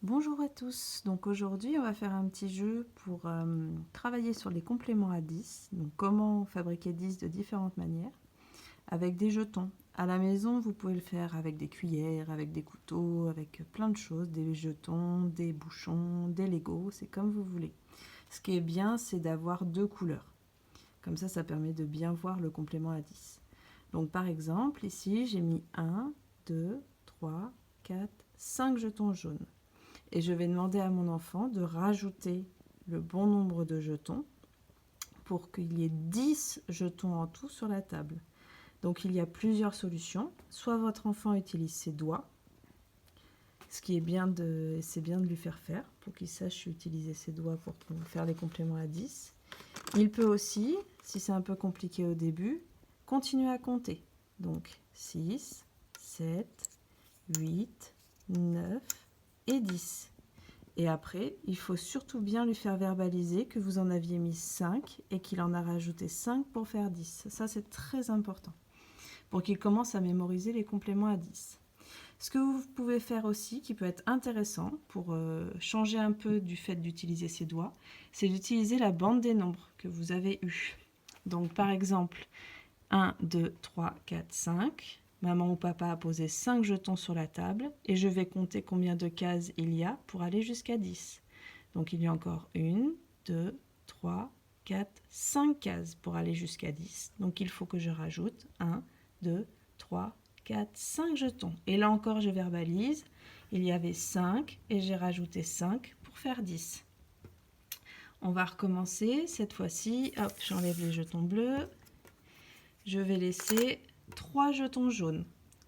Bonjour à tous, donc aujourd'hui on va faire un petit jeu pour travailler sur les compléments à 10, donc comment fabriquer 10 de différentes manières, avec des jetons. À la maison vous pouvez le faire avec des cuillères, avec des couteaux, avec plein de choses, des jetons, des bouchons, des Legos, c'est comme vous voulez. Ce qui est bien c'est d'avoir deux couleurs, comme ça permet de bien voir le complément à 10. Donc par exemple ici j'ai mis 1, 2, 3, 4, 5 jetons jaunes. Et je vais demander à mon enfant de rajouter le bon nombre de jetons pour qu'il y ait 10 jetons en tout sur la table. Donc il y a plusieurs solutions. Soit votre enfant utilise ses doigts, ce qui est bien c'est bien de lui faire pour qu'il sache utiliser ses doigts pour faire les compléments à 10. Il peut aussi, si c'est un peu compliqué au début, continuer à compter. Donc 6, 7, 8, 9 et 10. Et après, il faut surtout bien lui faire verbaliser que vous en aviez mis 5 et qu'il en a rajouté 5 pour faire 10. Ça, c'est très important pour qu'il commence à mémoriser les compléments à 10. Ce que vous pouvez faire aussi, qui peut être intéressant pour changer un peu du fait d'utiliser ses doigts, c'est d'utiliser la bande des nombres que vous avez eue. Donc par exemple, 1, 2, 3, 4, 5. Maman ou papa a posé 5 jetons sur la table et je vais compter combien de cases il y a pour aller jusqu'à 10. Donc il y a encore 1, 2, 3, 4, 5 cases pour aller jusqu'à 10. Donc il faut que je rajoute 1, 2, 3, 4, 5 jetons. Et là encore je verbalise, il y avait 5 et j'ai rajouté 5 pour faire 10. On va recommencer, cette fois-ci, hop, j'enlève les jetons bleus. Je vais laisser 3 jetons jaunes.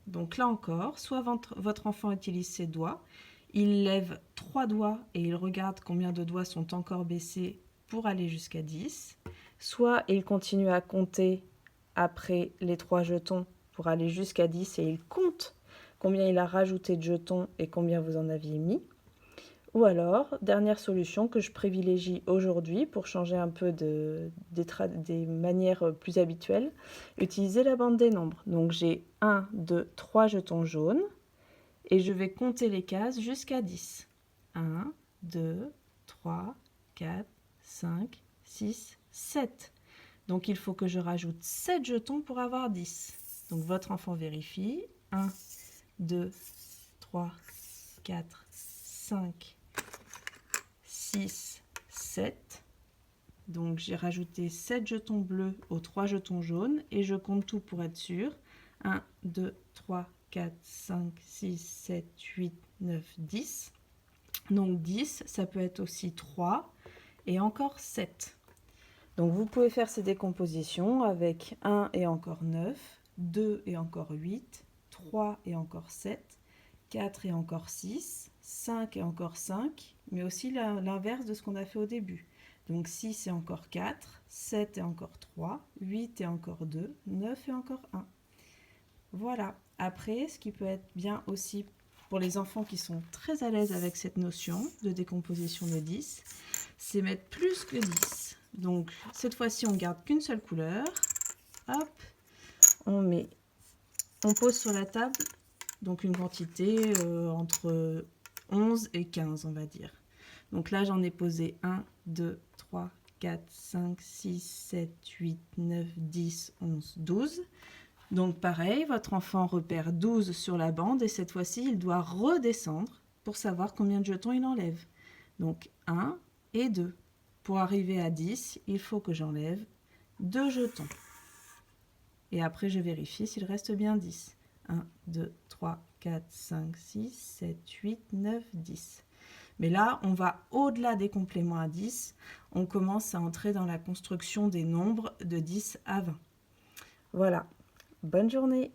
Donc là encore, soit votre enfant utilise ses doigts, il lève 3 doigts et il regarde combien de doigts sont encore baissés pour aller jusqu'à 10, soit il continue à compter après les 3 jetons pour aller jusqu'à 10 et il compte combien il a rajouté de jetons et combien vous en aviez mis. Ou alors, dernière solution que je privilégie aujourd'hui pour changer un peu des manières plus habituelles, utiliser la bande des nombres. Donc j'ai 1, 2, 3 jetons jaunes et je vais compter les cases jusqu'à 10. 1, 2, 3, 4, 5, 6, 7. Donc il faut que je rajoute 7 jetons pour avoir 10. Donc votre enfant vérifie. 1, 2, 3, 4, 5, 6, 7. Donc j'ai rajouté 7 jetons bleus aux 3 jetons jaunes et je compte tout pour être sûr. 1, 2, 3, 4, 5, 6, 7, 8, 9, 10. Donc 10, ça peut être aussi 3 et encore 7. Donc vous pouvez faire ces décompositions avec 1 et encore 9, 2 et encore 8, 3 et encore 7, 4 et encore 6, 5 et encore 5, mais aussi l'inverse de ce qu'on a fait au début. Donc 6 et encore 4, 7 et encore 3, 8 et encore 2, 9 et encore 1. Voilà. Après, ce qui peut être bien aussi pour les enfants qui sont très à l'aise avec cette notion de décomposition de 10, c'est mettre plus que 10. Donc cette fois-ci, on garde qu'une seule couleur. Hop, on pose sur la table donc une quantité entre 11 et 15, on va dire. Donc là, j'en ai posé 1, 2, 3, 4, 5, 6, 7, 8, 9, 10, 11, 12. Donc pareil, votre enfant repère 12 sur la bande et cette fois-ci, il doit redescendre pour savoir combien de jetons il enlève. Donc 1 et 2. Pour arriver à 10, il faut que j'enlève 2 jetons. Et après, je vérifie s'il reste bien 10. 1, 2, 3, 4, 5, 6, 7, 8, 9, 10. Mais là, on va au-delà des compléments à 10. On commence à entrer dans la construction des nombres de 10 à 20. Voilà. Bonne journée!